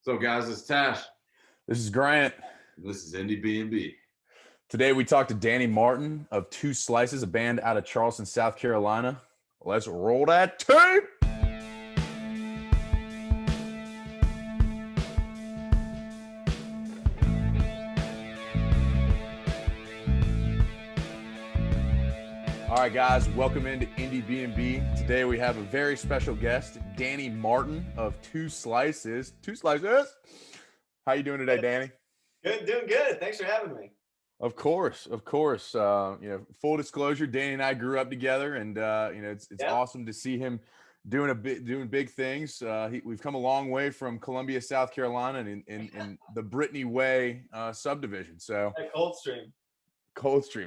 So, guys, it's Tash. This is Grant. And this is Indiebnb. Today we talked to Danny Martin of Two Slices, a band out of Charleston, South Carolina. Let's roll that tape. All right, guys, welcome into Indiebnb. Today we have a very special guest, Danny Martin of Two Slices. Two Slices. How you doing today, Danny? Good, doing good. Thanks for having me. Of course. Full disclosure, Danny and I grew up together, and it's awesome to see him doing big things. We've come a long way from Columbia, South Carolina, and in the Brittany Way subdivision. So at Coldstream.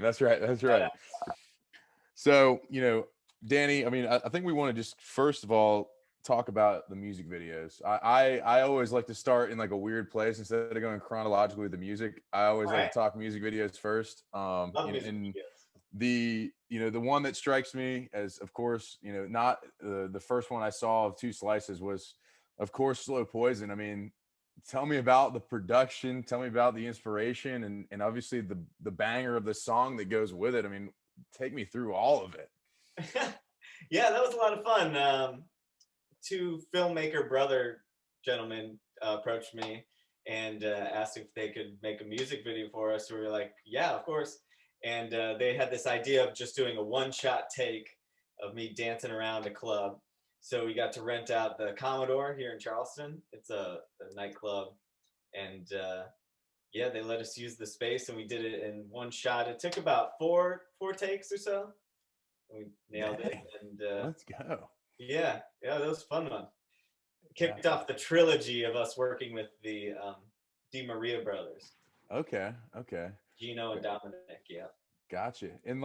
That's right. Yeah. So, Danny, I think we want to just first of all talk about the music videos. I always like to start in like a weird place instead of going chronologically with the music. I always like to talk music videos first. The one that strikes me as, of course, not the first one I saw of Two Slices was, of course, Slow Poison. Tell me about the production. Tell me about the inspiration and obviously the banger of the song that goes with it. Take me through all of it. Yeah, that was a lot of fun. Two filmmaker brother gentlemen approached me and asked if they could make a music video for us. So we were like, yeah, of course. And they had this idea of just doing a one-shot take of me dancing around a club. So we got to rent out the Commodore here in Charleston. It's a nightclub. And they let us use the space, and we did it in one shot. It took about four takes or so. And we nailed it. And let's go. Yeah, that was a fun one. Kicked off the trilogy of us working with the Di Maria brothers. Okay. Gino and Dominic, yeah. Gotcha. And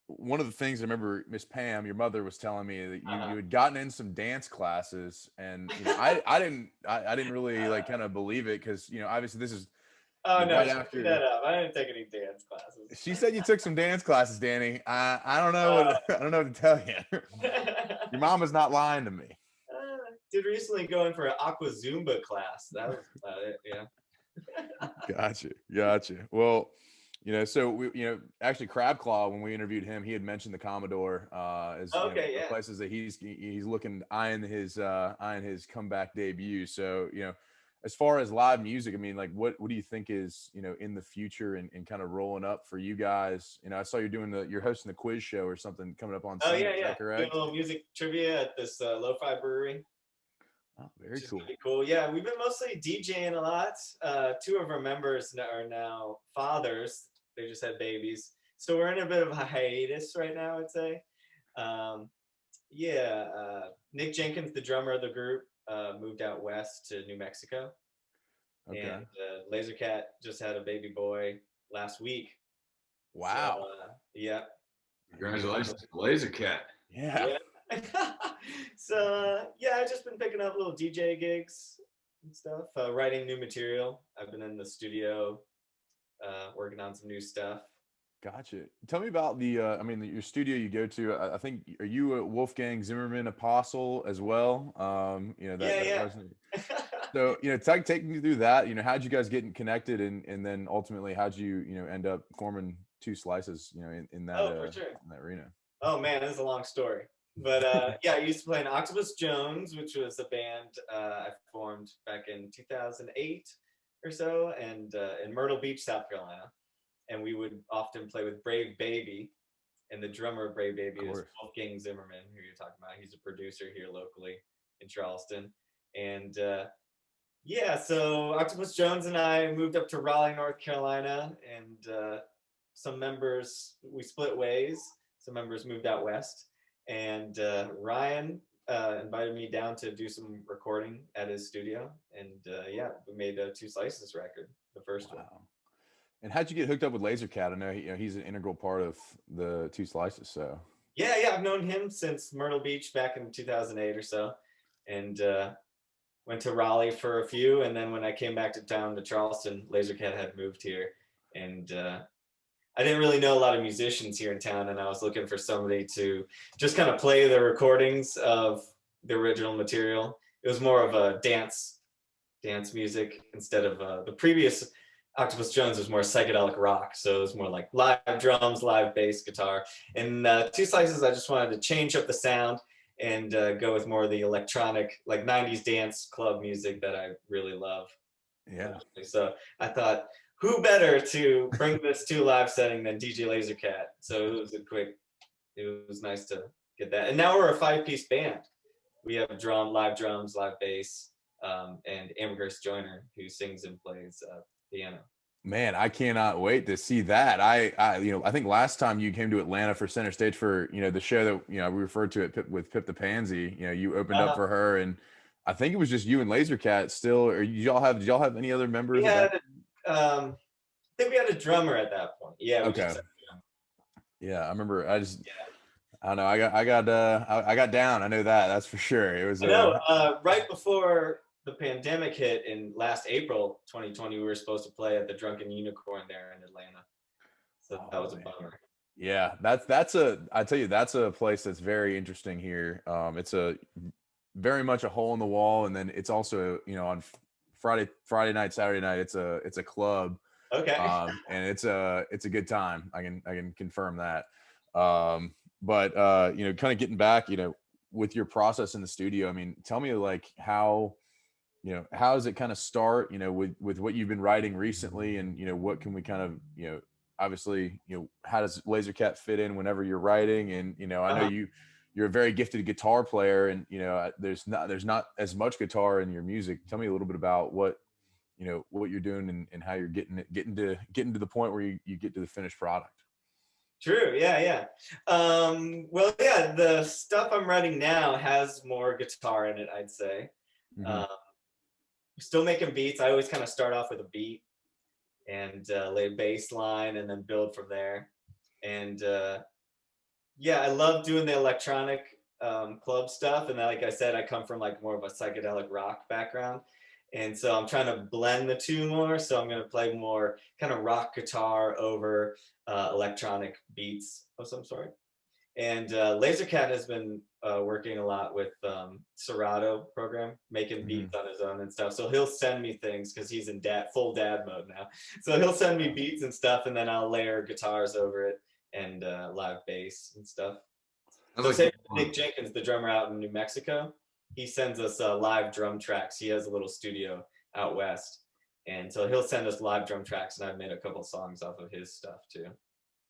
one of the things I remember Miss Pam, your mother, was telling me that you had gotten in some dance classes, and I didn't really kind of believe it because obviously this is right after that up. I didn't take any dance classes. She said you took some dance classes, Danny. I don't know I don't know what to tell you. Your mom is not lying to me. Did recently go in for an aqua Zumba class. That was about it. Yeah. Gotcha. Well, so we, actually Crab Claw, when we interviewed him, he had mentioned the Commodore as the places that he's looking eyeing his comeback debut. So as far as live music, what do you think is in the future and kind of rolling up for you guys? I saw you're hosting the quiz show or something coming up on Sunday. Is that correct? Doing a little music trivia at this lo-fi brewery. Oh, very cool. Cool. Yeah, we've been mostly DJing a lot. Two of our members are now fathers. They just had babies, so we're in a bit of a hiatus right now, I'd say. Nick Jenkins, the drummer of the group, moved out west to New Mexico. Okay. And Lasercat just had a baby boy last week. Wow. So, Congratulations, Lasercat. Yeah. So I've just been picking up little DJ gigs and stuff, writing new material. I've been in the studio working on some new stuff. Gotcha. Tell me about your studio you go to. I think, are you a Wolfgang Zimmerman apostle as well? So, take me through that. How'd you guys get connected, and then ultimately how'd you, end up forming Two Slices, in that, for sure. in that arena? Oh man, this is a long story. But I used to play in Octopus Jones, which was a band I formed back in 2008 or so, and in Myrtle Beach, South Carolina. And we would often play with Brave Baby, and the drummer of Brave Baby is Wolfgang Zimmerman, who you're talking about. He's a producer here locally in Charleston. And so Octopus Jones and I moved up to Raleigh, North Carolina, and some members, we split ways. Some members moved out west. And Ryan invited me down to do some recording at his studio. And we made a Two Slices record, the first one. And how'd you get hooked up with Lasercat? I know he's an integral part of the Two Slices. So I've known him since Myrtle Beach back in 2008 or so, and went to Raleigh for a few. And then when I came back to town to Charleston, Lasercat had moved here, and I didn't really know a lot of musicians here in town, and I was looking for somebody to just kind of play the recordings of the original material. It was more of a dance dance music instead of the previous Octopus Jones was more psychedelic rock. So it was more like live drums, live bass, guitar. And Two Slices, I just wanted to change up the sound and go with more of the electronic, like 90s dance club music that I really love. Yeah. So I thought, who better to bring this to a live setting than DJ Lasercat? So it was nice to get that. And now we're a 5-piece band. We have live drums, live bass, and Ambergris Joyner, who sings and plays piano. Man, I cannot wait to see that. I think last time you came to Atlanta for Center Stage for, the show that, we referred to it with Pip the Pansy, you opened up for her, and I think it was just you and Lasercat still, or did y'all have any other members? I think we had a drummer at that point. Yeah. Okay. Yeah, I remember. I don't know. I got down. I know that's for sure. It was. Right before the pandemic hit in last April 2020, we were supposed to play at the Drunken Unicorn there in Atlanta. So that was a bummer. Yeah, I tell you, that's a place that's very interesting here. It's a very much a hole in the wall, and then it's also, on Friday night, Saturday night, it's a club. Okay. And it's a good time. I can confirm that. But kind of getting back, with your process in the studio, I mean, tell me like how does it kind of start, with what you've been writing recently, and, what can we kind of, obviously, how does Lasercat fit in whenever you're writing? And, I know you're a very gifted guitar player, and, there's not as much guitar in your music. Tell me a little bit about what you're doing and how you're getting to the point where you get to the finished product. True. Yeah. Well, yeah, the stuff I'm writing now has more guitar in it, I'd say. Mm-hmm. Still making beats. I always kind of start off with a beat and lay a bass line and then build from there. And I love doing the electronic club stuff. And like I said, I come from like more of a psychedelic rock background. And so I'm trying to blend the two more. So I'm going to play more kind of rock guitar over electronic beats of some sort. And Lasercat has been working a lot with Serato program, making beats on his own and stuff. So he'll send me things because he's in full dad mode now. So he'll send me beats and stuff, and then I'll layer guitars over it and live bass and stuff. So say Nick Jenkins, the drummer out in New Mexico, he sends us live drum tracks. He has a little studio out west. And so he'll send us live drum tracks, and I've made a couple songs off of his stuff too.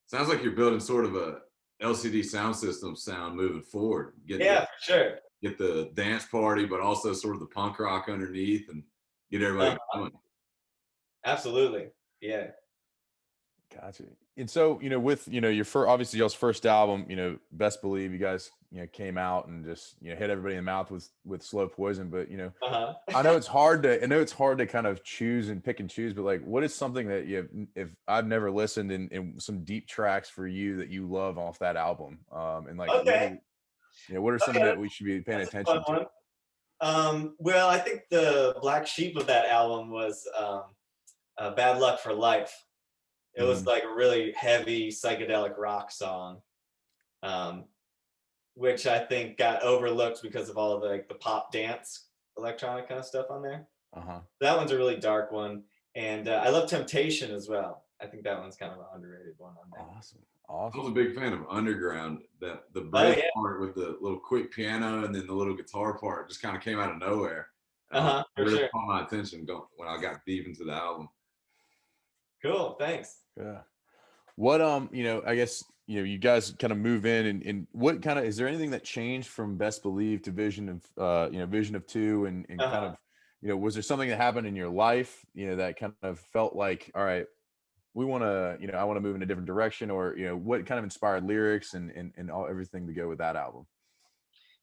Sounds like you're building sort of a LCD sound system sound moving forward. For sure. Get the dance party, but also sort of the punk rock underneath, and get everybody going. Absolutely. Yeah. Gotcha. And so, with, your obviously y'all's first album, Best Believe, you guys, came out and just, hit everybody in the mouth with Slow Poison. But, I know it's hard to kind of choose and pick and choose, but like, what is something that if I've never listened and some deep tracks for you that you love off that album? And like, what are some that we should be paying attention to? Well, I think the black sheep of that album was Bad Luck for Life. It was like a really heavy psychedelic rock song, which I think got overlooked because of all of the pop dance electronic kind of stuff on there. That one's a really dark one. And I love Temptation as well. I think that one's kind of an underrated one on there. Awesome. I was a big fan of Underground. The bridge part with the little quick piano and then the little guitar part just kind of came out of nowhere. For really sure. caught my attention when I got deep into the album. Cool. Thanks. Yeah. What I guess you guys kind of move in, and what kind of, is there anything that changed from Best Believe to Vision of Two, and kind of, was there something that happened in your life, that kind of felt like, all right, we want to, I want to move in a different direction, or, what kind of inspired lyrics and everything to go with that album?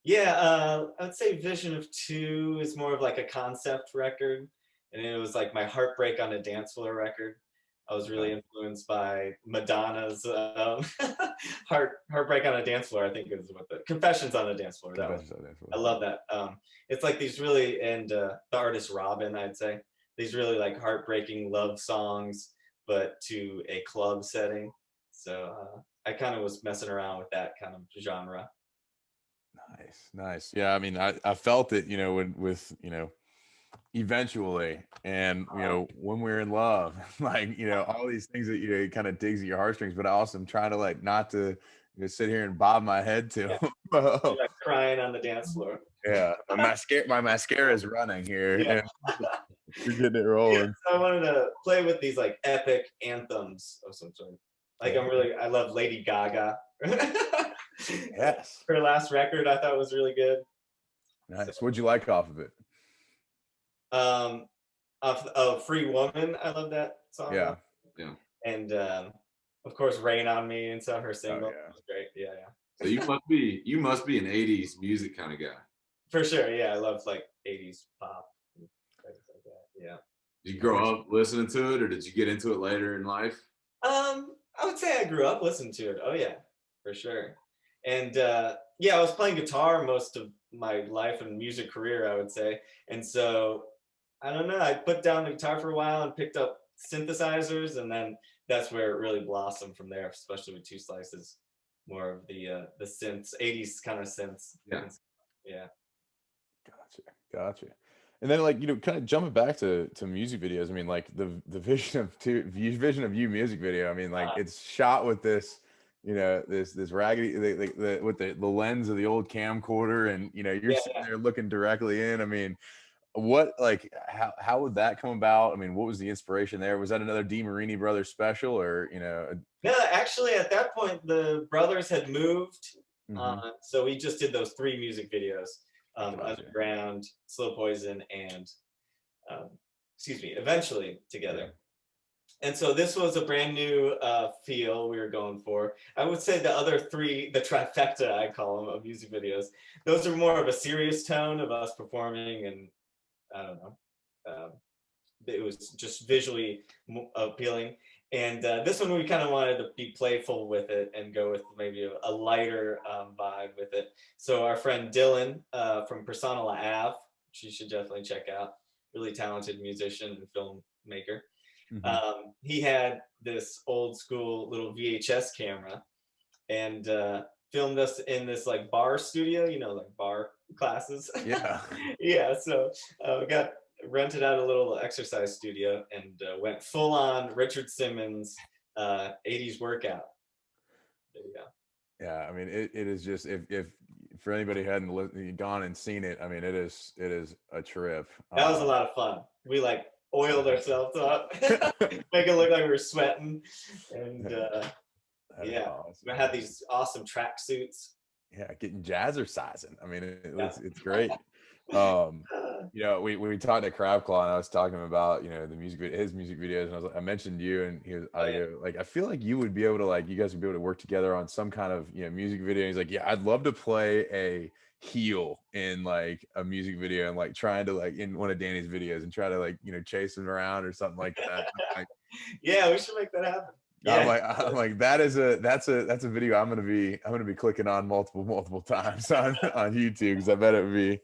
Yeah, I'd say Vision of Two is more of like a concept record, and it was like my Heartbreak on a Dance Floor record. I was really influenced by Madonna's Heartbreak on a Dance Floor, I think is what the Confessions on a Dance Floor. I love that. It's like these really, and the artist Robin, I'd say, these really like heartbreaking love songs, but to a club setting. So I kind of was messing around with that kind of genre. Nice. Yeah, I mean, I felt it, with eventually, and you know, when we're in love, like, you know, all these things that, you know, it kind of digs at your heartstrings, but I also am trying to like not to, you know, sit here and bob my head to. Yeah. You're like crying on the dance floor. Yeah, my mascara is running here. Yeah. And you're getting it Yeah, rolling. so I wanted to play with these like epic anthems of some sort. Like I love Lady Gaga. Yes. Her last record I thought was really good. Nice. What'd you like off of it? Free Woman. I love that song. Yeah. Yeah. And of course Rain on Me and stuff, her single. Oh, yeah. Was great. Yeah, yeah. So you must be an 80s music kind of guy. For sure. Yeah, I love like 80s pop and things like that. Yeah. Did you grow up listening to it, or did you get into it later in life? I would say I grew up listening to it. Oh yeah, for sure. And yeah, I was playing guitar most of my life and music career, I would say. And so I don't know, I put down the guitar for a while and picked up synthesizers, and then that's where it really blossomed from there, especially with Two Slices, more of the synths, 80s kind of synths. Yeah. Yeah. Gotcha. And then, like, you know, kind of jumping back to music videos. I mean, like the vision of you music video. I mean, like it's shot with this, you know, this raggedy with the lens of the old camcorder, and you know, you're sitting there looking directly in. I mean, what, like, how would that come about? I mean, what was the inspiration there? Was that another DeMarini Brothers special, or, you know? No, actually, at that point, the brothers had moved, so we just did those 3 music videos. Underground, Slow Poison, and Eventually Together. And so this was a brand new feel we were going for. I would say the other 3, the trifecta I call them, of music videos, those are more of a serious tone of us performing, and I don't know, it was just visually appealing. And this one we kind of wanted to be playful with it and go with maybe a lighter vibe with it. So our friend Dylan from Persona Ave, which you should definitely check out, really talented musician and filmmaker. He had this old school little VHS camera and filmed us in this like bar studio, you know, like bar classes. Yeah. Yeah, so we got rented out a little exercise studio and went full on Richard Simmons 80s workout. There you go. Yeah, I mean, it is just, if for anybody who hadn't gone and seen it, I mean, it is a trip. That was a lot of fun. We like oiled ourselves up, make it look like we were sweating, and yeah, awesome. We had these awesome track suits. Yeah, getting jazzercising. I mean, it's great. You know, we talked at Crab Claw, and I was talking about, you know, his music videos, and I was like, I mentioned you, and he was like, I feel like you would be able to, like, you guys would be able to work together on some kind of, you know, music video. And he's like, yeah, I'd love to play a heel in like a music video, and like trying to, like, in one of Danny's videos, and try to, like, you know, chase him around or something like that. Like, yeah, we should make that happen. Yeah. I'm like that's a video I'm gonna be clicking on multiple times on YouTube, because I bet it would be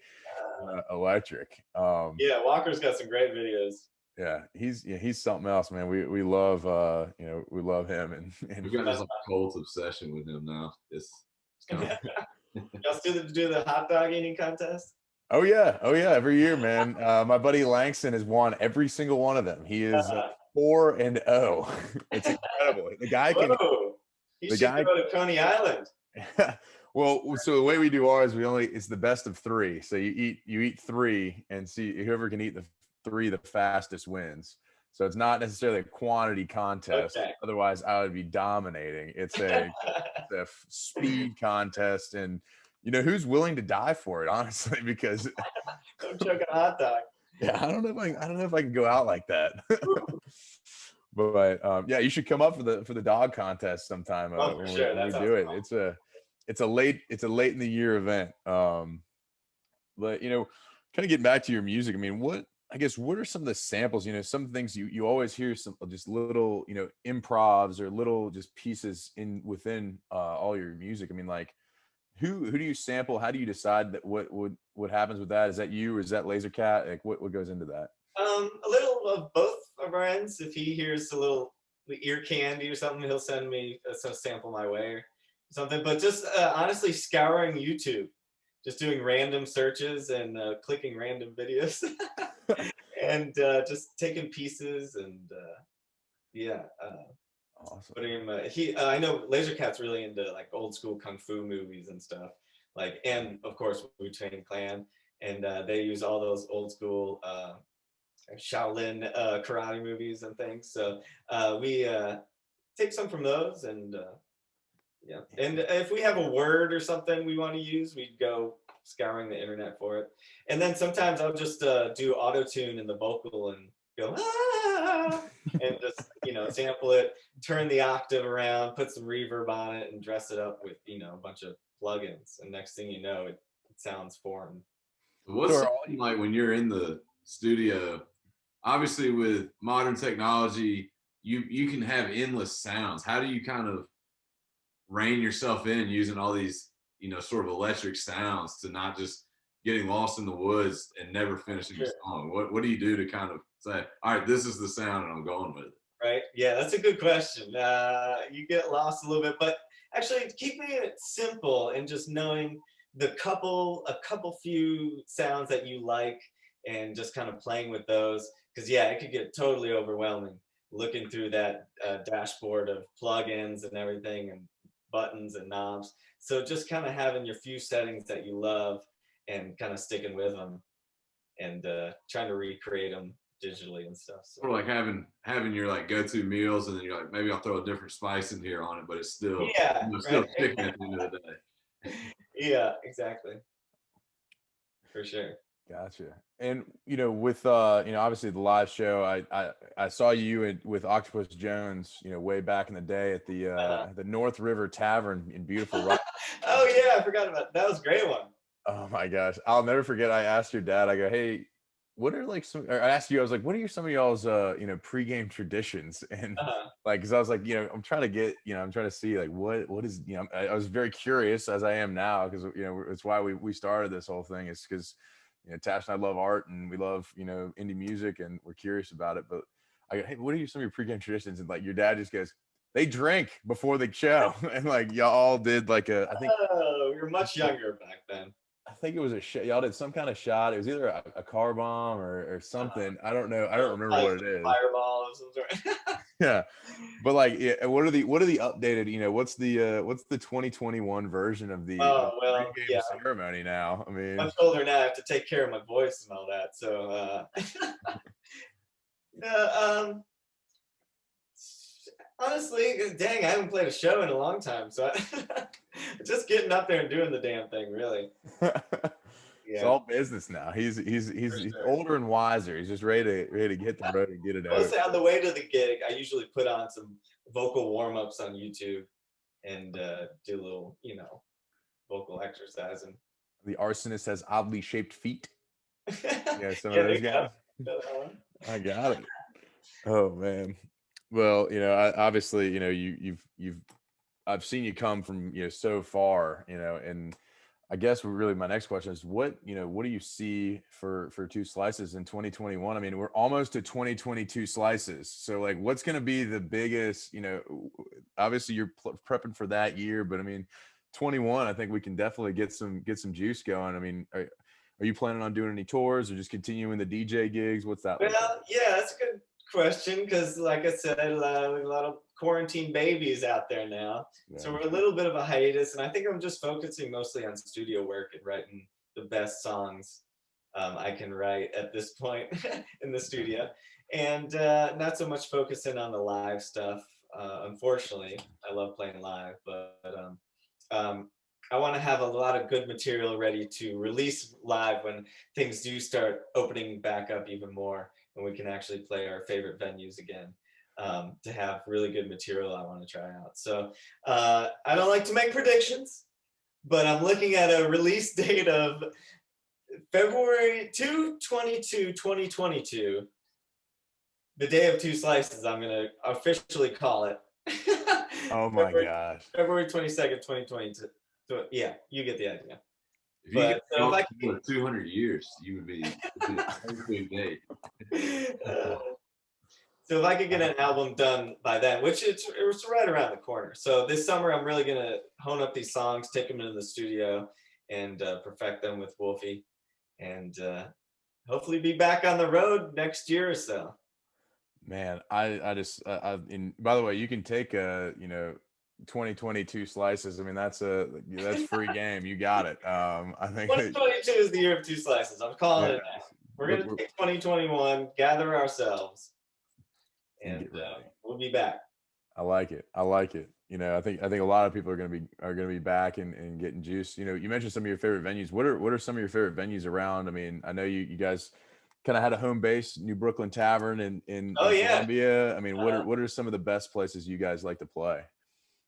electric. Yeah, Walker's got some great videos. Yeah, he's something else, man. We love you know, we love him, and we've got this like cult obsession with him now. It's kind of y'all still do the hot dog eating contest? Oh yeah, every year, man. My buddy Langston has won every single one of them. He is 4-0. It's incredible. The guy can. He should go to Coney Island. Well, so the way we do ours, it's the best of 3. So you eat 3, and see whoever can eat the 3 the fastest wins. So it's not necessarily a quantity contest. Okay. Otherwise, I would be dominating. It's a speed contest, and you know who's willing to die for it, honestly, because don't choke a hot dog. Yeah, I don't know if I can go out like that. But yeah, you should come up for the dog contest sometime. For sure. When we do it. Fun. It's a late in the year event. But you know, kind of getting back to your music, I mean, what are some of the samples? You know, some things you always hear some just little, you know, improvs or little just pieces within all your music. I mean, like, who do you sample? How do you decide that what happens with that? Is that you, or is that Lasercat? Like, what goes into that? A little of both of our ends. If he hears a little ear candy or something, he'll send me a sample my way or something. But just honestly scouring YouTube, just doing random searches and clicking random videos and just taking pieces and Awesome. putting him. I know Laser Cat's really into like old school kung fu movies and stuff, like, and of course Wu-Tang Clan, and they use all those old school Shaolin karate movies and things. So we take some from those, and and if we have a word or something we want to use, we'd go scouring the internet for it. And then sometimes I'll just do auto tune in the vocal and go and just sample it, turn the octave around, put some reverb on it, and dress it up with a bunch of plugins. And next thing you know, it sounds foreign. What's something like when you're in the studio? Obviously, with modern technology, you can have endless sounds. How do you kind of rein yourself in using all these, sort of electric sounds to not just getting lost in the woods and never finishing the song? What do you do to kind of say, all right, this is the sound and I'm going with it? Right. Yeah, that's a good question. You get lost a little bit, but actually keeping it simple and just knowing a couple few sounds that you like and just kind of playing with those. Because it could get totally overwhelming looking through that dashboard of plugins and everything and buttons and knobs. So just kind of having your few settings that you love and kind of sticking with them and trying to recreate them digitally and stuff. So. Or like having your like go-to meals, and then you're like, maybe I'll throw a different spice in here on it, but it's still still chicken at the end of the day. Yeah, exactly. For sure. Gotcha. And with obviously the live show, I saw you with Octopus Jones, way back in the day at the North River Tavern in beautiful Rock. Oh yeah, I forgot about that. That was a great one. Oh my gosh, I'll never forget. I asked your dad. I go, hey, what are like some? Or I asked you. I was like, what are some of y'all's pregame traditions? And like, because I was like, I'm trying to get, I'm trying to see like what is, I was very curious, as I am now, because it's why we started this whole thing, is because. Tash and I love art and we love, indie music, and we're curious about it. But I go, hey, what are some of your pregame traditions? And like your dad just goes, they drink before the show. And like y'all all did like I think. Oh, you're much younger back then. I think it was a shot. Y'all did some kind of shot. It was either a car bomb or something. I don't know. I don't remember what it is. Fireball of some sort. Yeah. But like, what are the updated, what's the 2021 version of the pregame ceremony now? I mean, I'm older now. I have to take care of my voice and all that. So, honestly, dang, I haven't played a show in a long time. So just getting up there and doing the damn thing, really. It's all business now. He's older and wiser. He's just ready to hit the road and get it out. Mostly on the way to the gig, I usually put on some vocal warm-ups on YouTube and do a little, vocal exercise. And the arsonist has oddly shaped feet. Yeah, some of those guys. I got it. Oh man. Well, obviously, you've I've seen you come from so far, and I guess really my next question is what do you see for Two Slices in 2021? I mean, we're almost to 2022 slices. So like, what's going to be the biggest, obviously you're prepping for that year, but I mean, 21, I think we can definitely get some juice going. I mean, are you planning on doing any tours or just continuing the DJ gigs? What's that? Well, yeah, that's a good question, because like I said, we have a lot of quarantine babies out there now. Yeah. So we're a little bit of a hiatus, and I think I'm just focusing mostly on studio work and writing the best songs I can write at this point in the studio, and not so much focusing on the live stuff. Unfortunately, I love playing live, but I want to have a lot of good material ready to release live when things do start opening back up even more, and we can actually play our favorite venues again. To have really good material I want to try out. So I don't like to make predictions, but I'm looking at a release date of February 2022, the day of Two Slices. I'm going to officially call it. Oh my gosh. February 22nd, 2022. So, yeah, you get the idea. If I could 200 years, you would be a big day. So if I could get an album done by then, which it's right around the corner. So this summer, I'm really going to hone up these songs, take them into the studio, and perfect them with Wolfie, and hopefully be back on the road next year or so. Man, and by the way, you can take 2022 slices. I mean, that's free game. You got it. I think 2022 is the year of 2 slices. I'm calling it now. We're going to take 2021, gather ourselves, and we'll be back. I like it. I like it. I think a lot of people are going to be back and getting juiced. You mentioned some of your favorite venues. What are some of your favorite venues around? I mean, I know you guys kind of had a home base, New Brooklyn Tavern in Columbia. I mean, what are some of the best places you guys like to play?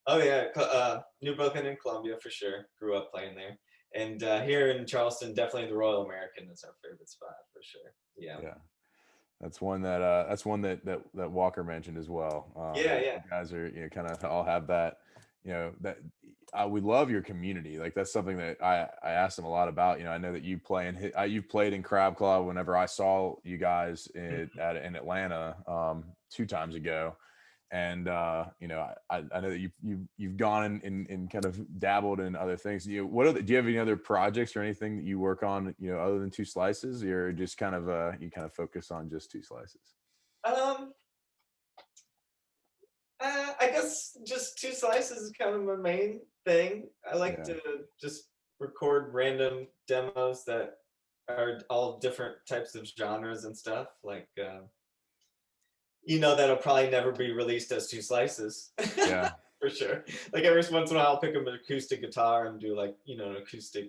Oh yeah, New Brooklyn and Columbia for sure. Grew up playing there, and here in Charleston, definitely the Royal American is our favorite spot for sure. Yeah. That's one that Walker mentioned as well. Yeah. You guys are kind of all have that. We love your community. Like that's something that I asked him a lot about. I know that you you've played in Crab Claw whenever I saw you guys in Atlanta 2 times ago, and I know that you've gone and kind of dabbled in other things. Do you have any other projects or anything that you work on other than 2 slices, or just kind of you kind of focus on just 2 slices? I guess just 2 slices is kind of my main thing. I like to just record random demos that are all different types of genres and stuff, like that'll probably never be released as 2 slices. Yeah. For sure. Like every once in a while I'll pick up an acoustic guitar and do like, an acoustic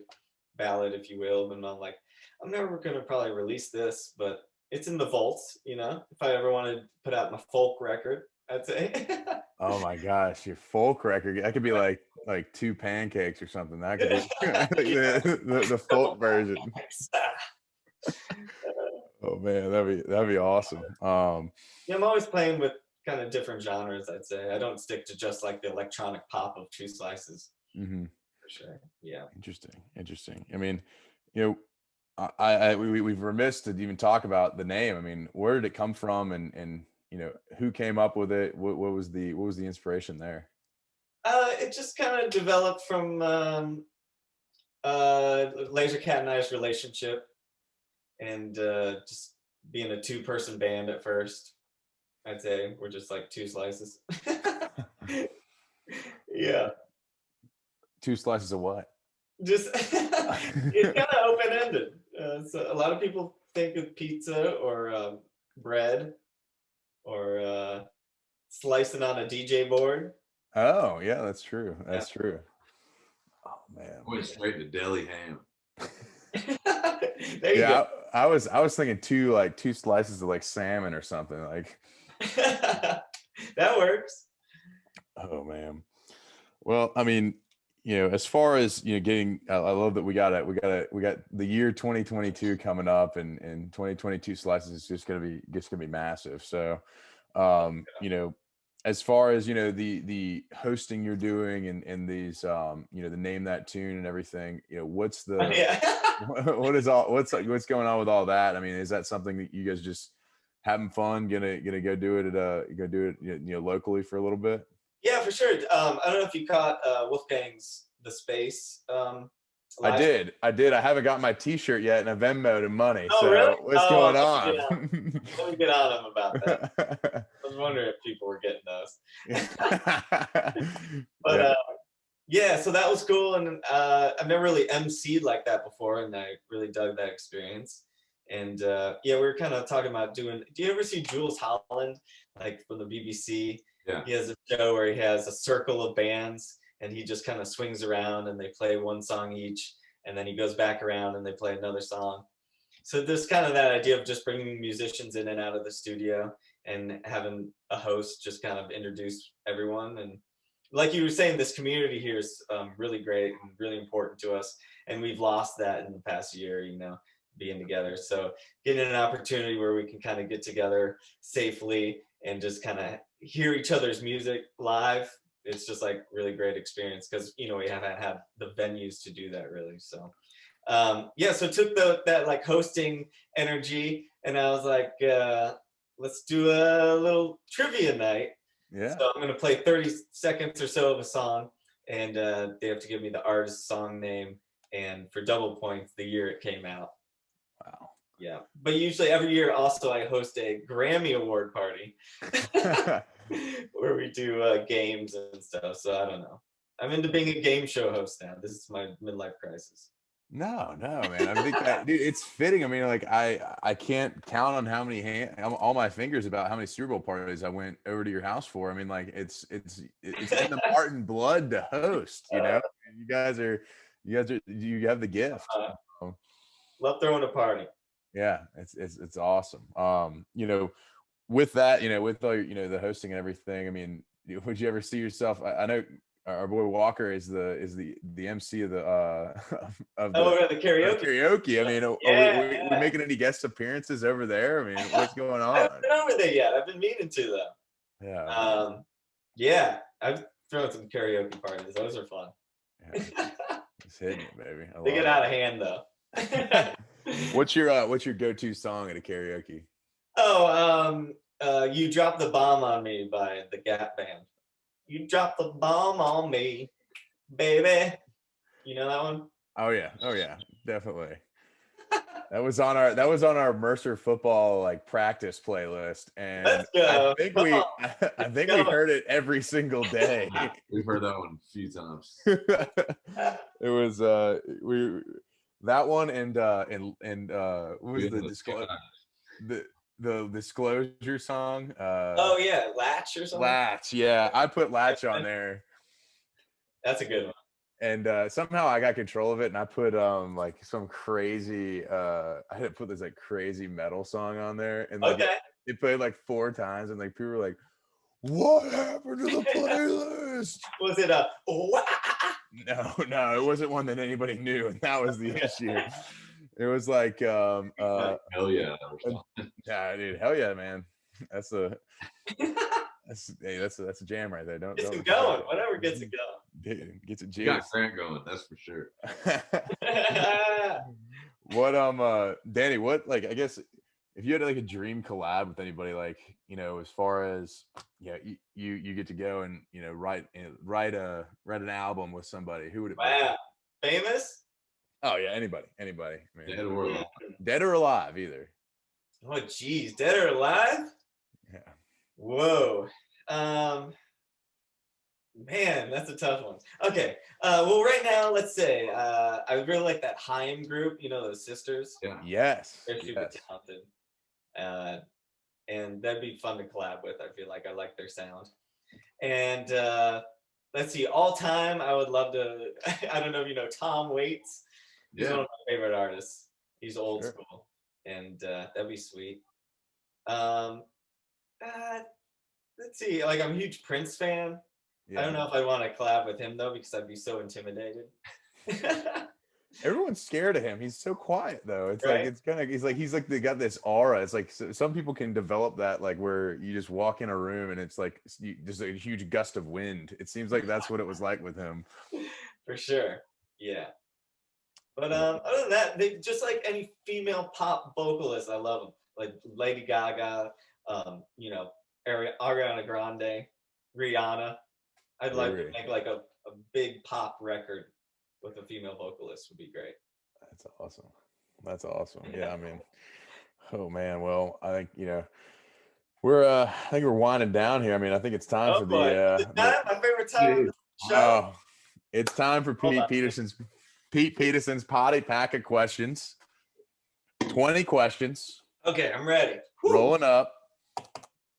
ballad, if you will. And I'm like, I'm never gonna probably release this, but it's in the vaults, if I ever want to put out my folk record, I'd say. Oh my gosh, your folk record. That could be like 2 pancakes or something. That could be the folk version. Oh man, that'd be awesome. I'm always playing with kind of different genres, I'd say. I don't stick to just like the electronic pop of 2 slices. Mm-hmm. For sure. Yeah. Interesting. I mean, we've remiss to even talk about the name. I mean, where did it come from, and who came up with it? What was the inspiration there? It just kind of developed from Laser Cat and I's relationship, and just being a 2-person band at first. I'd say we're just like 2 slices. Yeah. 2 slices of what? Just it's kind of open-ended. So a lot of people think of pizza or bread or slicing on a DJ board. Oh yeah, that's true. That's true. Oh man, went straight to deli ham. There you go. I was thinking 2 slices of like salmon or something like. That works. Oh man. Well, I mean, as far as getting, I love that we got the year 2022 coming up, and 2022 slices is just gonna be massive. So, as far as the hosting you're doing and these the Name That Tune and everything, what's the what's going on with all that? I mean, is that something that you guys just having fun, gonna go do it locally for a little bit? Yeah, for sure. I don't know if you caught Wolfgang's The Space. I did. I haven't got my T-shirt yet, and I've Venmoed money. Oh, so really? what's going on? Let me get on him about that. I was wondering if people were getting those. But so that was cool, and I've never really emceed like that before, and I really dug that experience. And we were kind of talking about doing. Do you ever see Jules Holland, like from the BBC? Yeah. He has a show where he has a circle of bands, and he just kind of swings around, and they play one song each, and then he goes back around and they play another song. So there's kind of that idea of just bringing musicians in and out of the studio and having a host just kind of introduce everyone. And like you were saying, this community here is really great and really important to us, and we've lost that in the past year, being together. So getting an opportunity where we can kind of get together safely and just kind of hear each other's music live, it's just like really great experience, because we haven't had the venues to do that really. So so took that like hosting energy, and I was like, let's do a little trivia night. Yeah. So I'm going to play 30 seconds or so of a song, and they have to give me the artist, song name, and for double points the year it came out. Wow. Yeah, but usually every year also I host a Grammy Award party where we do games and stuff. So I don't know. I'm into being a game show host now. This is my midlife crisis. No, man. I think that, dude, it's fitting. I mean, like I can't count on how many all my fingers about how many Super Bowl parties I went over to your house for. I mean, like it's in the Martin blood to host. You know, you have the gift. Love throwing a party. Yeah, it's awesome. You know, with that, you know, with all you know the hosting and everything. I mean, would you ever see yourself? I know our boy Walker is the MC of the the karaoke. Karaoke. I mean, are we making any guest appearances over there? I mean, what's going on? I haven't been over there yet. I've been meaning to though. Yeah. Yeah, I've thrown some karaoke parties. Those are fun. Yeah. It's hitting it, baby. They get out of hand though. What's your go-to song at a karaoke? You Dropped the Bomb on Me by the Gap Band. You dropped the bomb on me, baby. You know that one? Oh yeah, definitely. That was on our Mercer football like practice playlist, and I think we heard it every single day. We've heard that one a few times. It was that one and what was the Disclosure song? Oh yeah, Latch or something. Latch, yeah, I put Latch on there. That's a good one. And somehow I got control of it, and I put like some crazy I had to put this like crazy metal song on there, and like it played like 4 times, and like people were like, "What happened to the playlist?" Was it No, it wasn't one that anybody knew, and that was the issue. It was like hell yeah. Yeah, dude, hell yeah, man. That's a jam right there. Don't it going. Whatever gets it going. Gets it. You got Grant going, that's for sure. What Danny, what, like, I guess if you had like a dream collab with anybody, like, you know, as far as you get to go and, you know, write an album with somebody, who would it be? Wow. Famous? Oh yeah, anybody. I mean, dead or alive, either. Oh geez, dead or alive? Yeah. Whoa. Man, that's a tough one. Okay. Well, right now, let's say I really like that Haim group. You know, those sisters. Yeah. Yes. They're super talented. And that'd be fun to collab with. I feel like I like their sound. And let's see, all time, I would love to. I don't know if you know Tom Waits. He's one of my favorite artists. He's old school, and that'd be sweet. Let's see, like I'm a huge Prince fan. Yeah. I don't know if I want to collab with him though, because I'd be so intimidated. Everyone's scared of him. He's so quiet though. It's right? Like it's kind of he's like they got this aura. It's like some people can develop that, like where you just walk in a room and it's like there's a huge gust of wind. It seems like that's what it was like with him. For sure. Yeah. But other than that, they just like any female pop vocalist, I love them. Like Lady Gaga, you know, Ariana Grande, Rihanna. I'd like to make like a big pop record with a female vocalist would be great. That's awesome. Yeah, I mean, oh man. Well, I think, you know, I think we're winding down here. I mean, I think it's time for my favorite time of the show. It's time for Pete Peterson's potty pack of questions. 20 questions. Okay, I'm ready. Rolling up.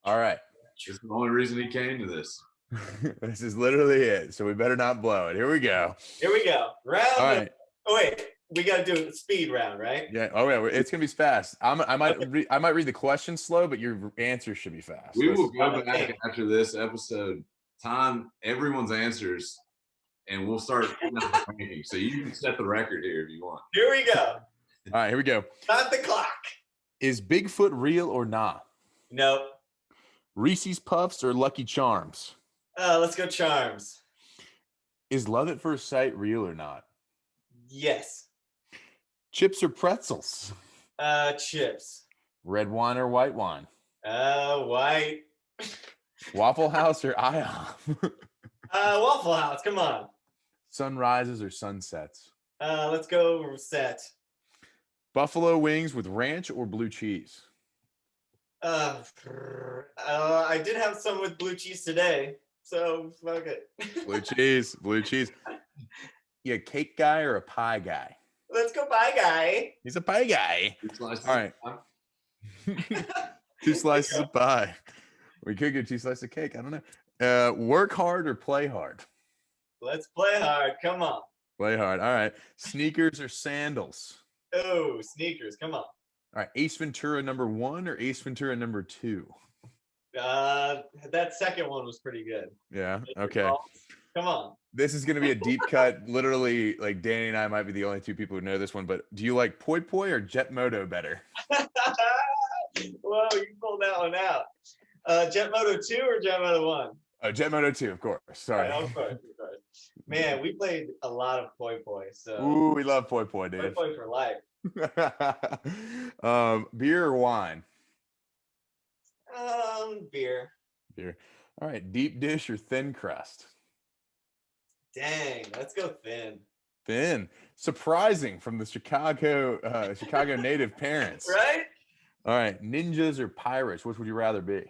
All right. This is the only reason he came to this. This is literally it. So we better not blow it. Here we go. Round. All right. Oh wait, we got to do a speed round, right? Yeah. Oh yeah. It's gonna be fast. I might read the questions slow, but your answers should be fast. We will go back after this episode, time everyone's answers, and we'll start. So you can set the record here if you want. Here we go. All right. Here we go. Start the clock. Is Bigfoot real or not? No. Reese's Puffs or Lucky Charms? Let's go Charms. Is Love at First Sight real or not? Yes. Chips or pretzels? Chips. Red wine or white wine? White. Waffle House or IHOP? Waffle House, come on. Sunrises or sunsets? Let's go set. Buffalo wings with ranch or blue cheese? I did have some with blue cheese today, so fuck it. Blue cheese, blue cheese. You a cake guy or a pie guy? Let's go pie guy. He's a pie guy. All right. 2 slices of pie. We could get 2 slices of cake. I don't know. Work hard or play hard? Let's play hard. Come on. Play hard. All right. Sneakers or sandals? Oh, sneakers. Come on. All right. Ace Ventura #1 or Ace Ventura #2? That second one was pretty good. Yeah. Okay. Come on. This is going to be a deep cut. Literally, like Danny and I might be the only 2 people who know this one, but do you like Poi Poi or Jet Moto better? Whoa, you pulled that one out. Jet Moto 2 or Jet Moto 1? Oh, Jet Moto 2, of course. Sorry. Right, of course. Man, we played a lot of Poi Poi. So. Ooh, we love Poi Poi, dude. Poi Poi for life. Beer or wine? Beer. Beer. All right. Deep dish or thin crust? Dang, let's go thin. Thin. Surprising from the Chicago native parents. Right? All right. Ninjas or pirates? Which would you rather be? A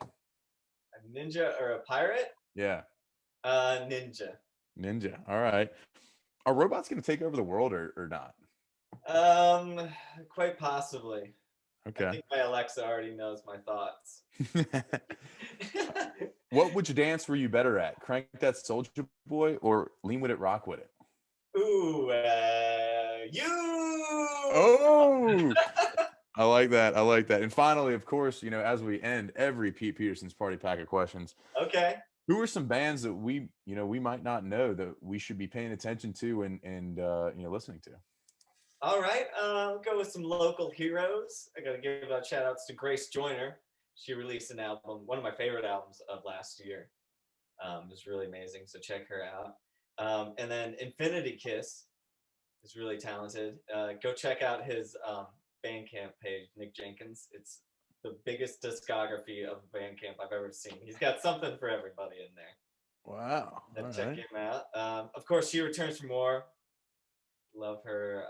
ninja or a pirate? Yeah. Ninja. Ninja. All right. Are robots going to take over the world or not? Quite possibly. Okay. I think my Alexa already knows my thoughts. What which dance were you better at? Crank That Soldier Boy or Lean With It, Rock With It? Ooh, you. Oh, I like that. I like that. And finally, of course, as we end every Pete Peterson's Party Pack of questions. Okay. Who are some bands that we might not know that we should be paying attention to and listening to? All right. I'll go with some local heroes. I got to give out shout outs to Grace Joyner. She released an album, one of my favorite albums of last year. It was really amazing. So check her out. And then Infinity Kiss is really talented. Go check out his Bandcamp page, Nick Jenkins. It's the biggest discography of Bandcamp I've ever seen. He's got something for everybody in there. Wow. Check him out. Of course, She Returns for More. Love her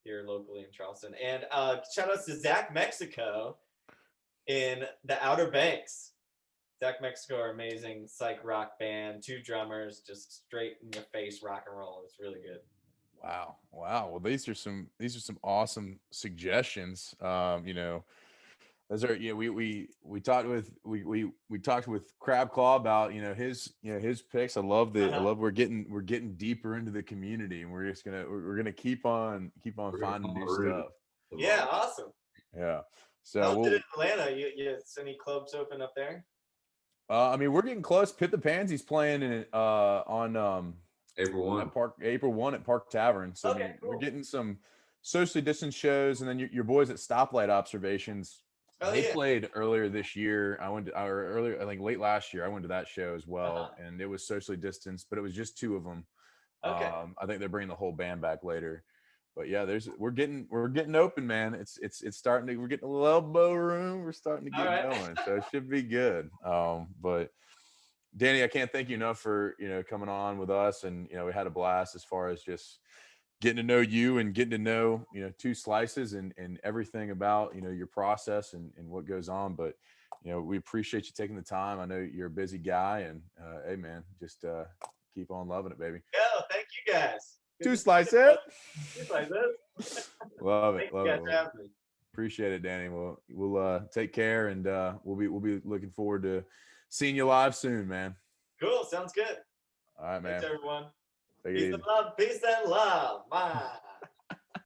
here locally in Charleston. And shout outs to Zach Mexico in the Outer Banks. Zach Mexico are amazing psych rock band, 2 drummers, just straight in your face rock and roll. It's really good. Wow. Well, these are some awesome suggestions. Those are we talked with Crab Claw about his picks. I love we're getting deeper into the community, and we're gonna keep on finding new stuff. Yeah, awesome. Yeah. So how's it in Atlanta? You any clubs open up there? We're getting close. Pit the Pansies playing on April 1 at Park Tavern. So okay, cool. We're getting some socially distanced shows, and then your boys at Stoplight Observations. They played earlier this year. I think late last year. I went to that show as well, and it was socially distanced, but it was just 2 of them. Okay. I think they're bringing the whole band back later. But yeah, we're getting open, man. It's starting to. We're getting a little elbow room. We're starting to get going, so it should be good. But Danny, I can't thank you enough for coming on with us, and we had a blast as far as just getting to know you and getting to know 2 slices and everything about your process and what goes on. But we appreciate you taking the time. I know you're a busy guy, and hey man, just keep on loving it, baby. Yeah, thank you guys. 2 slices. 2 slices. Love it. Thank you guys for having me. Appreciate it, Danny. We'll take care, and we'll be looking forward to seeing you live soon, man. Cool. Sounds good. All right, man. Thanks, everyone. Take it easy. Peace and love. Bye.